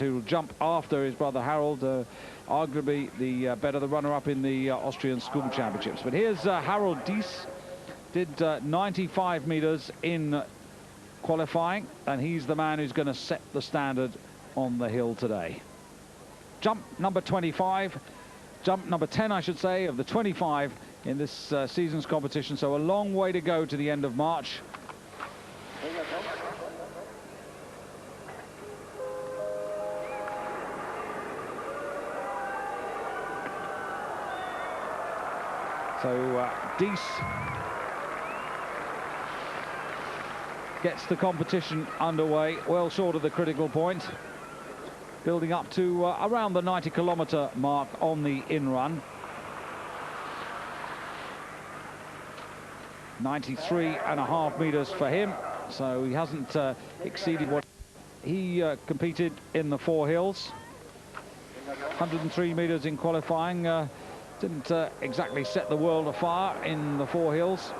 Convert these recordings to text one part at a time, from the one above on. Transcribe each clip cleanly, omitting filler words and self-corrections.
who jump after his brother Harold, arguably the the runner-up in the Austrian school championships. But here's Harold Dies, did 95 meters in qualifying, and he's the man who's going to set the standard on the hill today. Jump number 25, jump number 10, I should say, of the 25 in this season's competition. So a long way to go to the end of March. So Dies gets the competition underway, well short of the critical point, building up to around the 90-kilometer mark on the in-run. 93.5 meters for him, so he hasn't exceeded what he competed in the four hills. 103 meters in qualifying. Didn't exactly set the world afire in the four hills.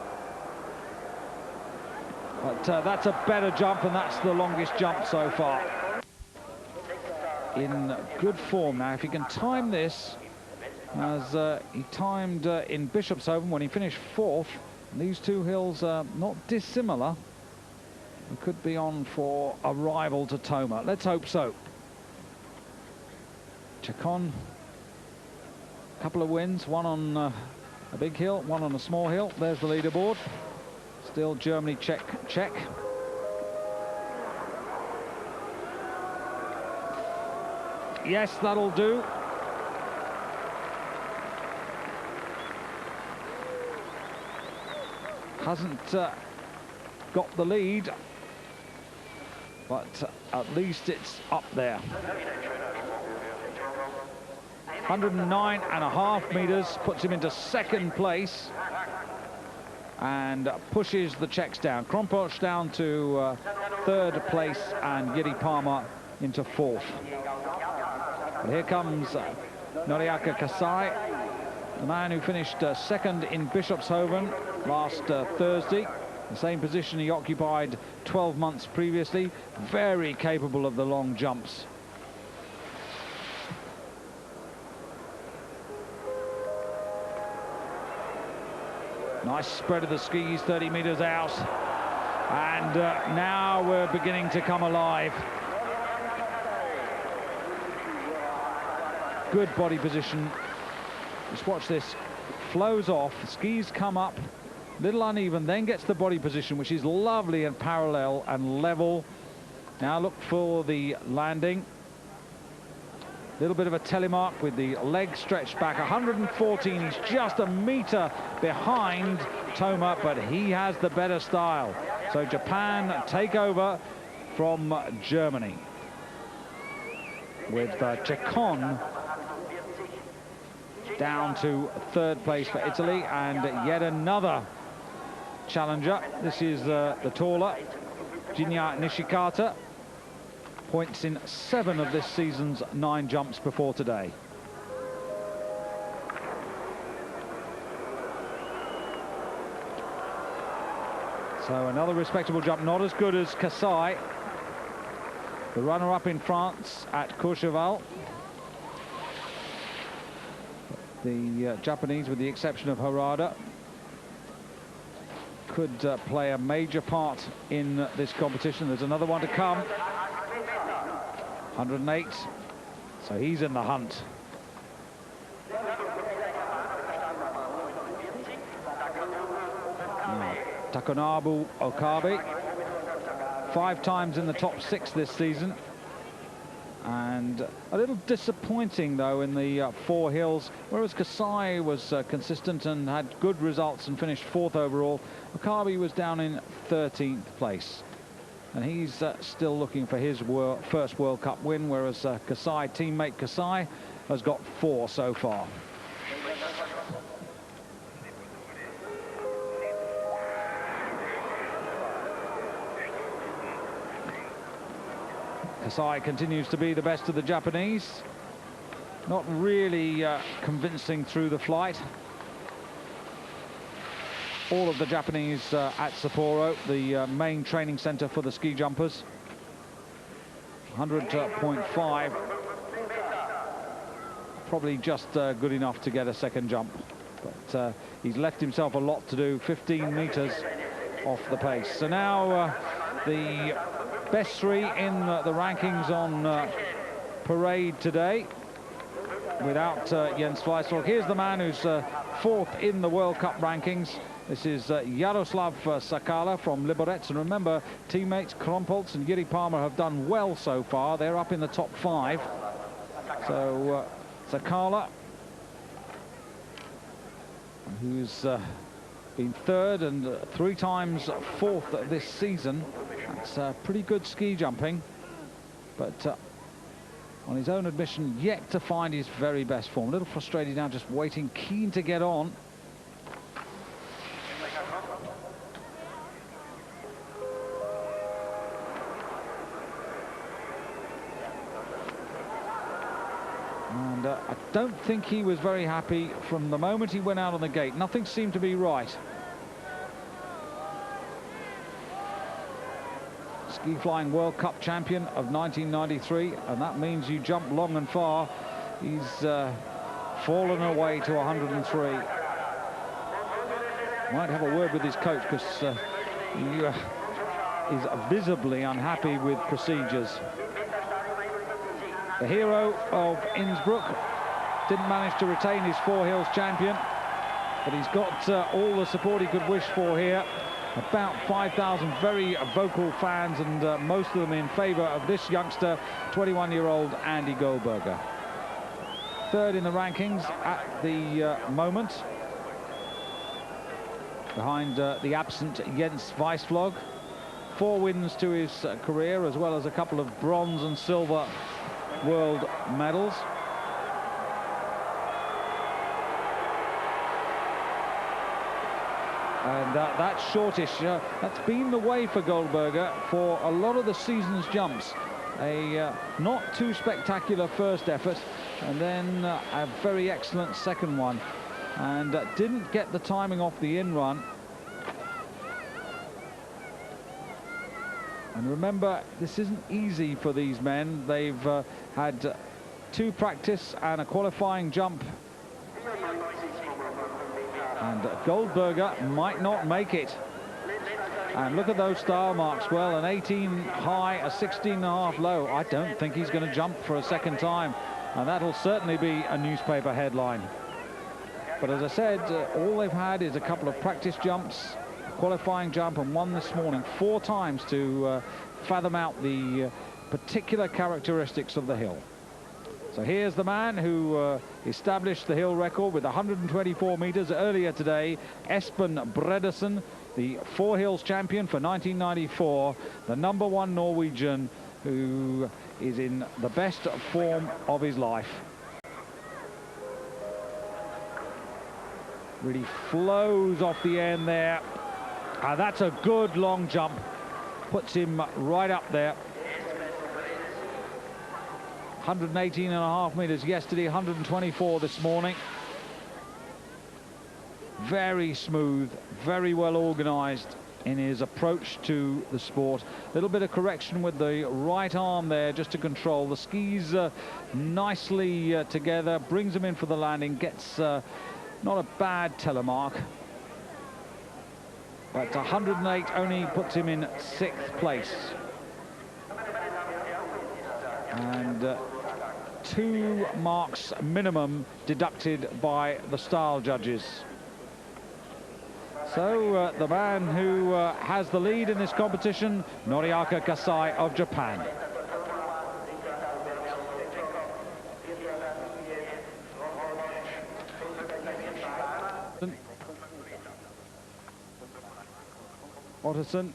But that's a better jump, and that's the longest jump so far. In good form now. If he can time this, as he timed in Bishopshaven when he finished fourth, these two hills are not dissimilar. He could be on for a rival to Thoma. Let's hope so. Chacon. Couple of wins, one on a big hill, one on a small hill. There's the leaderboard. Still Germany, Czech. Yes, that'll do. Hasn't got the lead, but at least it's up there. 109.5 meters puts him into second place and pushes the Czechs down. Kromposch down to third place and Jiri Palmer into fourth. But here comes Noriaki Kasai, the man who finished second in Bishopshaven last Thursday. The same position he occupied 12 months previously. Very capable of the long jumps. Nice spread of the skis, 30 meters out. And now we're beginning to come alive. Good body position. Just watch this. Flows off, skis come up, little uneven, then gets the body position, which is lovely and parallel and level. Now look for the landing. Little bit of a telemark with the leg stretched back. 114, he's just a meter behind Thoma, but he has the better style. So Japan take over from Germany with Chacon down to third place for Italy, and yet another challenger. This is the taller Jinya Nishikata. Points in 7 of this season's 9 jumps before today. So another respectable jump, not as good as Kasai, the runner-up in France at Courchevel. The Japanese, with the exception of Harada, could play a major part in this competition. There's another one to come. 108, so he's in the hunt. Takunabu Okabe, 5 times in the top 6 this season, and a little disappointing though in the 4 hills, whereas Kasai was consistent and had good results and finished 4th overall. Okabe was down in 13th place. And he's still looking for his first World Cup win, whereas Kasai, teammate Kasai, has got 4 so far. Kasai continues to be the best of the Japanese. Not really convincing through the flight. All of the Japanese at Sapporo, the main training center for the ski jumpers. 100.5. Probably just good enough to get a second jump. But he's left himself a lot to do, 15 meters off the pace. So now the best three in the rankings on parade today, without Jens Weisslock. Here's the man who's fourth in the World Cup rankings. This is Jaroslav Sakala from Liberec. And remember, teammates Krompolz and Jiri Palmer have done well so far. They're up in the top 5. So Sakala, who's been third and 3 times fourth this season. That's pretty good ski jumping. But on his own admission, yet to find his very best form. A little frustrated now, just waiting, keen to get on. And I don't think he was very happy from the moment he went out on the gate. Nothing seemed to be right. Ski flying World Cup champion of 1993, and that means you jump long and far. He's fallen away to 103. Might have a word with his coach, because he is visibly unhappy with procedures. The hero of Innsbruck didn't manage to retain his 4 Hills champion, but he's got all the support he could wish for here. About 5,000 very vocal fans, and most of them in favor of this youngster, 21-year-old Andy Goldberger. Third in the rankings at the moment, behind the absent Jens Weisslock. 4 wins to his career, as well as a couple of bronze and silver world medals. And that's shortish. That's been the way for Goldberger for a lot of the season's jumps. A not too spectacular first effort, and then a very excellent second one. And didn't get the timing off the in-run. And remember, this isn't easy for these men. They've had 2 practice and a qualifying jump. And Goldberger might not make it. And look at those style marks. Well, an 18 high, a 16.5 low. I don't think he's going to jump for a second time. And that'll certainly be a newspaper headline. But as I said, all they've had is a couple of practice jumps, qualifying jump, and one this morning, 4 times to fathom out the particular characteristics of the hill. So here's the man who established the hill record with 124 meters earlier today, Espen Bredesen, the 4 Hills champion for 1994, the #1 Norwegian, who is in the best form of his life. Really flows off the end there. That's a good long jump. Puts him right up there. 118.5 meters yesterday, 124 this morning. Very smooth, very well organized in his approach to the sport. A little bit of correction with the right arm there just to control. The skis nicely together, brings him in for the landing, gets not a bad telemark. But 108 only puts him in 6th place. And 2 marks minimum deducted by the style judges. So the man who has the lead in this competition, Noriaki Kasai of Japan. Otterson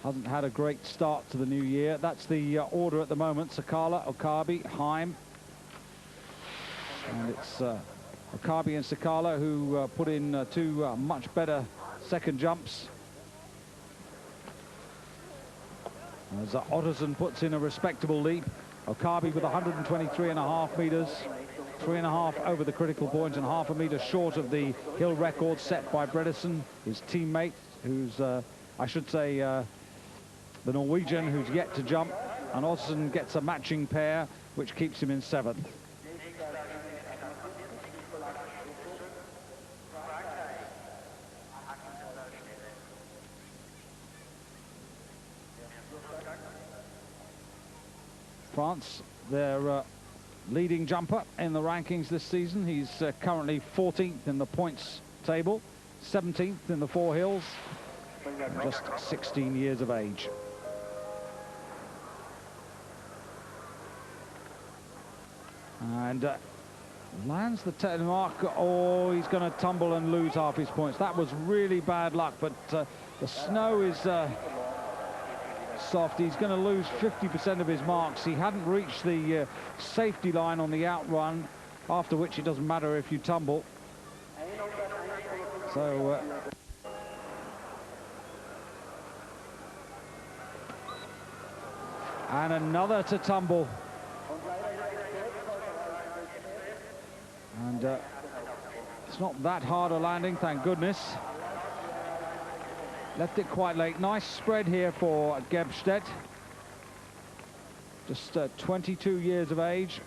hasn't had a great start to the new year. That's the order at the moment. Sakala, Okabe, Heim. And it's Okabe and Sakala who put in 2 much better second jumps. As Otterson puts in a respectable leap. Okabe with 123.5 meters. 3.5 over the critical point and 0.5 meter short of the hill record set by Bredesen, his teammate, who's, I should say, the Norwegian, who's yet to jump, and Ottesen gets a matching pair, which keeps him in 7th. France, their leading jumper in the rankings this season. He's currently 14th in the points table, 17th in the 4 hills, just 16 years of age. And lands the telemark. Oh, he's going to tumble and lose half his points. That was really bad luck, but the snow is soft. He's going to lose 50% of his marks. He hadn't reached the safety line on the outrun, after which it doesn't matter if you tumble. So and another to tumble. And it's not that hard a landing, thank goodness. Left it quite late. Nice spread here for Gebstedt. Just 22 years of age.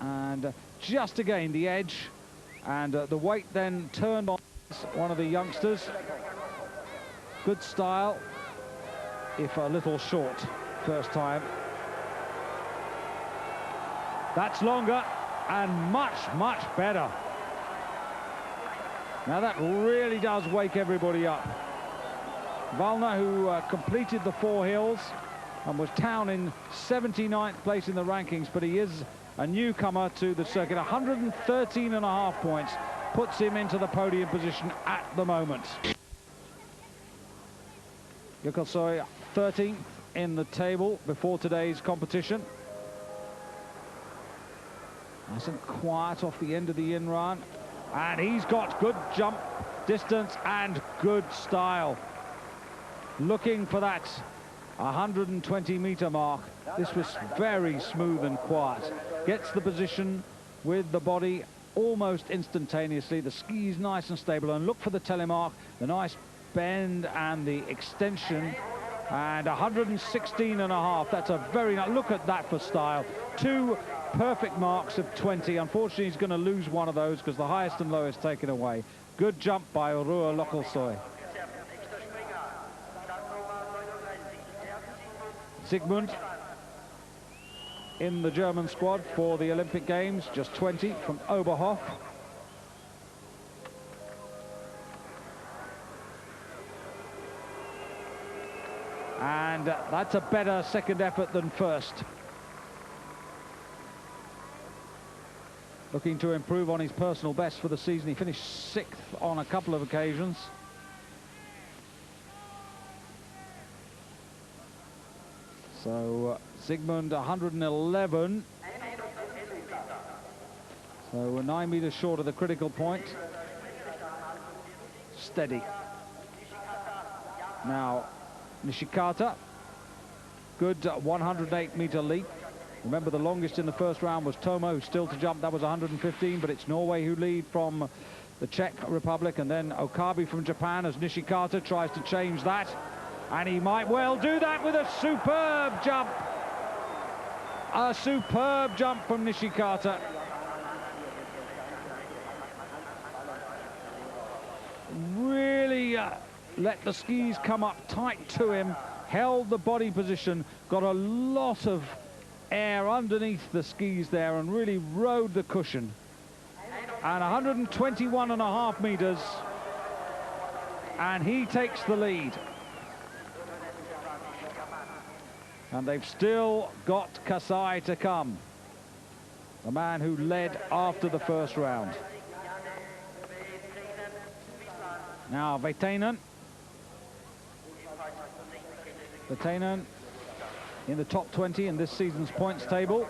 And just again the edge. And the weight then turned on one of the youngsters. Good style, if a little short first time. That's longer and much, much better. Now that really does wake everybody up. Valna, who completed the 4 hills and was down in 79th place in the rankings, but he is a newcomer to the circuit. 113.5 points puts him into the podium position at the moment. Yukosoy 13th in the table before today's competition. Nice and quiet off the end of the in-run. And he's got good jump distance and good style. Looking for that 120-meter mark. This was very smooth and quiet. Gets the position with the body almost instantaneously. The ski's nice and stable. And look for the telemark, the nice bend and the extension. And 116.5. That's a very nice. Look at that for style. 2 perfect marks of 20. Unfortunately, he's going to lose one of those because the highest and lowest taken away. Good jump by Murau K120. Sigmund in the German squad for the Olympic Games, just 20 from Oberhof. And that's a better second effort than first. Looking to improve on his personal best for the season. He finished 6th on a couple of occasions. So Sigmund 111. So we're 9 meters short of the critical point. Steady. Now Nishikata, good 108-meter leap. Remember, the longest in the first round was Thoma, who's still to jump. That was 115, but it's Norway who lead from the Czech Republic, and then Okabe from Japan as Nishikata tries to change that. And he might well do that with a superb jump. A superb jump from Nishikata. Really let the skis come up tight to him, held the body position, got a lot of air underneath the skis there and really rode the cushion. And 121.5 meters, and he takes the lead. And they've still got Kasai to come, the man who led after the first round. Now Bredesen in the top 20 in this season's points table.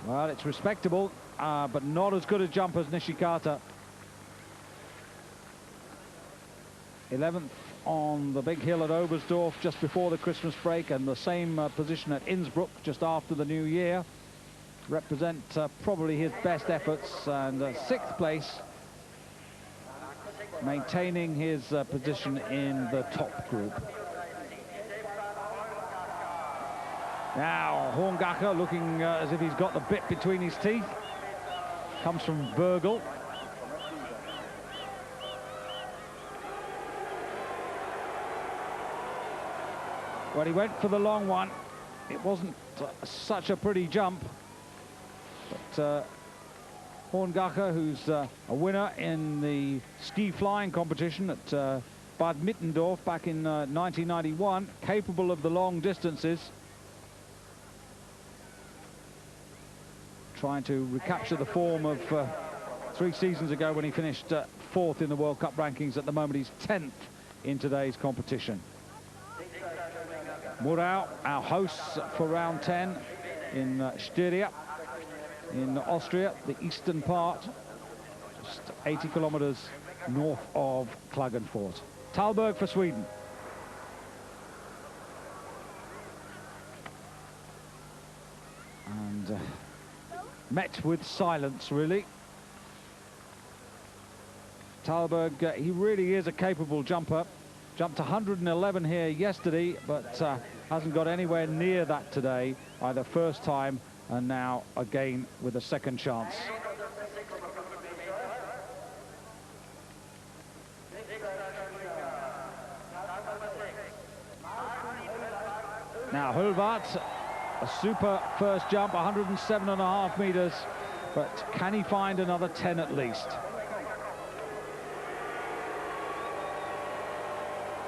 Well, it's respectable, but not as good a jump as Nishikata. 11th on the big hill at Oberstdorf just before the Christmas break, and the same position at Innsbruck just after the new year. Represent probably his best efforts, and 6th place maintaining his position in the top group. Now, Horngacher looking as if he's got the bit between his teeth. Comes from Bergel. Well, he went for the long one. It wasn't such a pretty jump. But Horngacher, who's a winner in the ski flying competition at Bad Mittendorf back in 1991, capable of the long distances. Trying to recapture the form of 3 seasons ago when he finished 4th in the World Cup rankings. At the moment, he's 10th in today's competition. Murau, our hosts for round 10 in Styria, in Austria, the eastern part, just 80 kilometers north of Klagenfurt. Thalberg for Sweden. And met with silence, really. Thalberg, he really is a capable jumper. Jumped 111 here yesterday, but hasn't got anywhere near that today, either first time and now again with a second chance. Now Hulvaert, a super first jump, 107.5 meters, but can he find another 10 at least?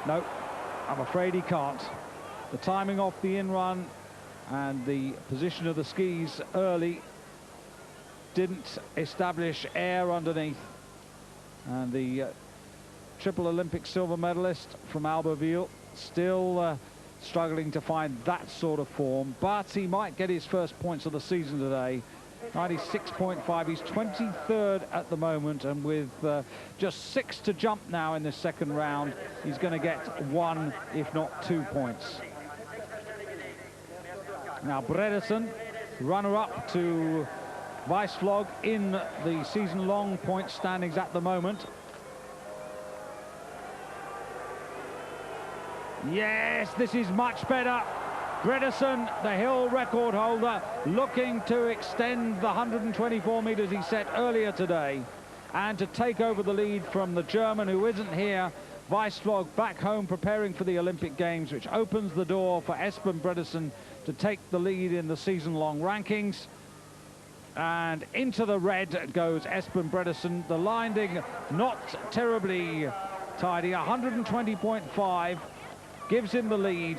No, I'm afraid he can't. The timing off the in-run and the position of the skis early didn't establish air underneath. And the triple Olympic silver medalist from Albertville still struggling to find that sort of form, but he might get his first points of the season today. 96.5, he's 23rd at the moment, and with just 6 to jump now in this second round, he's going to get 1, if not 2 points. Now Bredesen, runner-up to Weissflog in the season-long point standings at the moment. Yes, this is much better. Bredesen, the hill record holder, looking to extend the 124 meters he set earlier today and to take over the lead from the German who isn't here. Weissflog back home preparing for the Olympic Games, which opens the door for Espen Bredesen to take the lead in the season-long rankings. And into the red goes Espen Bredesen. The landing not terribly tidy, 120.5 gives him the lead.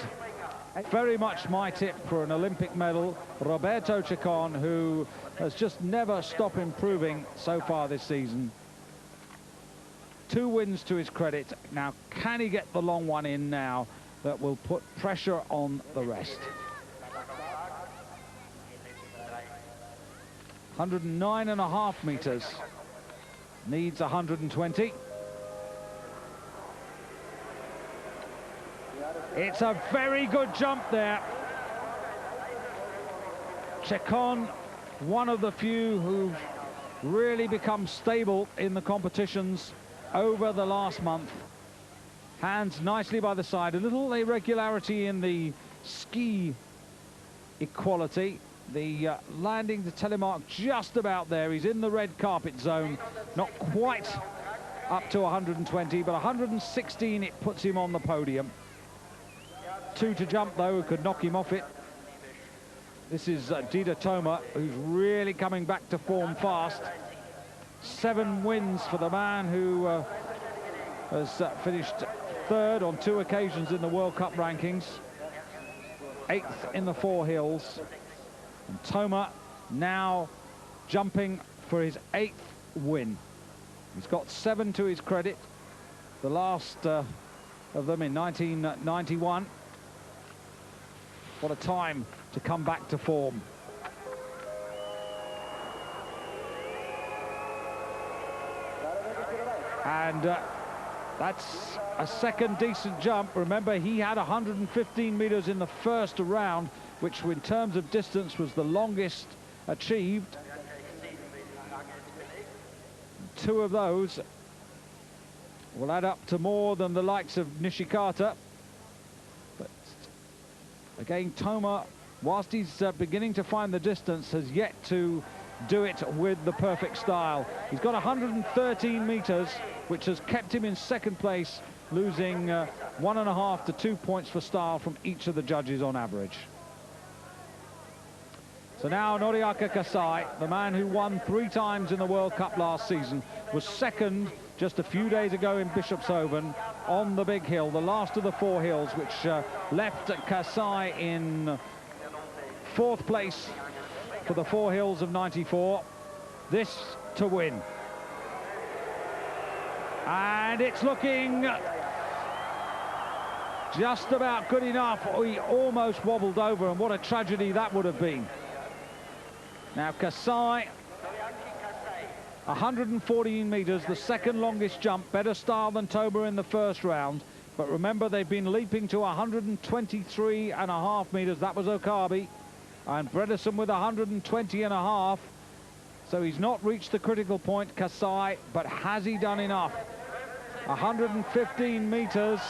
Very much my tip for an Olympic medal. Roberto Chacon, who has just never stopped improving so far this season. 2 wins to his credit. Now, can he get the long one in now that will put pressure on the rest? 109.5 meters. Needs 120. It's a very good jump there. Chacon, one of the few who've really become stable in the competitions over the last month. Hands nicely by the side. A little irregularity in the ski equality. The landing to telemark just about there. He's in the red carpet zone. Not quite up to 120, but 116 it puts him on the podium. 2 to jump, though, who could knock him off it. This is Thoma, who's really coming back to form fast. 7 wins for the man who has finished 3rd on 2 occasions in the World Cup rankings. 8th in the 4 hills. And Thoma now jumping for his 8th win. He's got 7 to his credit. The last of them in 1991. What a time to come back to form. And that's a second decent jump. Remember, he had 115 meters in the first round, which in terms of distance was the longest achieved. 2 of those will add up to more than the likes of Nishikata. But again, Thoma, whilst he's beginning to find the distance, has yet to do it with the perfect style. He's got 113 meters, which has kept him in second place, losing 1.5 to 2 points for style from each of the judges on average. So now Noriaki Kasai, the man who won 3 times in the World Cup last season, was second just a few days ago in Bischofshofen on the big hill, the last of the 4 hills, which left Kasai in 4th place for the 4 hills of 94. This to win. And it's looking just about good enough. He almost wobbled over, and what a tragedy that would have been. Now Kasai, 114 meters, the second longest jump, better style than Thoma in the first round. But remember, they've been leaping to 123.5 meters. That was Okabe. And Bredesen with 120.5. So he's not reached the critical point, Kasai, but has he done enough? 115 meters.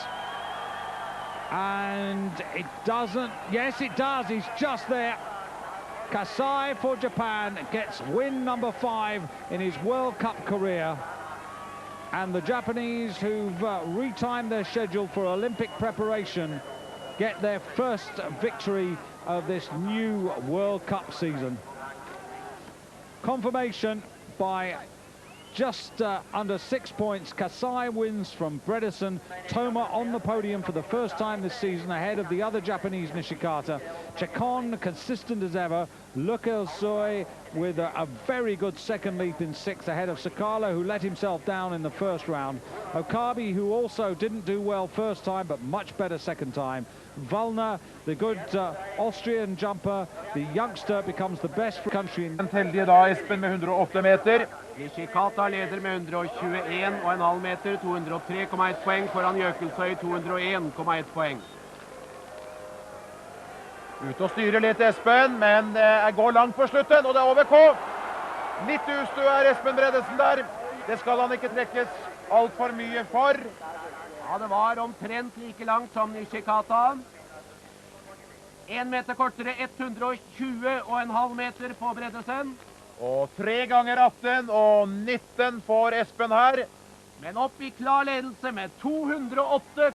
And it doesn't, yes it does, he's just there. Kasai for Japan gets win number 5 in his World Cup career. And the Japanese, who've retimed their schedule for Olympic preparation, get their first victory of this new World Cup season. Confirmation by just under 6 points. Kasai wins from Bredesen. Thoma on the podium for the first time this season, ahead of the other Japanese Nishikata. Chacon consistent as ever. Lukelsoy with a very good second leap in 6th, ahead of Sakala, who let himself down in the first round. Okabe, who also didn't do well first time, but much better second time. Wallner, the good Austrian jumper, the youngster, becomes the best for country. Heldige da, Espen med 108 meter. Nishikata leder med 121,5 meter, 203,1 poeng foran Jøkelsøy, 201,1 poeng. Ut og styrer litt Espen, men går langt på slutten, og det er OVK. Litt ustø er Espen Bredesen der. Det skal han ikke trekkes alt for mye for. Ja, det var omtrent like langt som Nishikata. 1 meter kortere, 120,5 meter på Bredesen. Og 3 ganger 18 og 19 for Espen her. Men opp i klar ledelse med 208.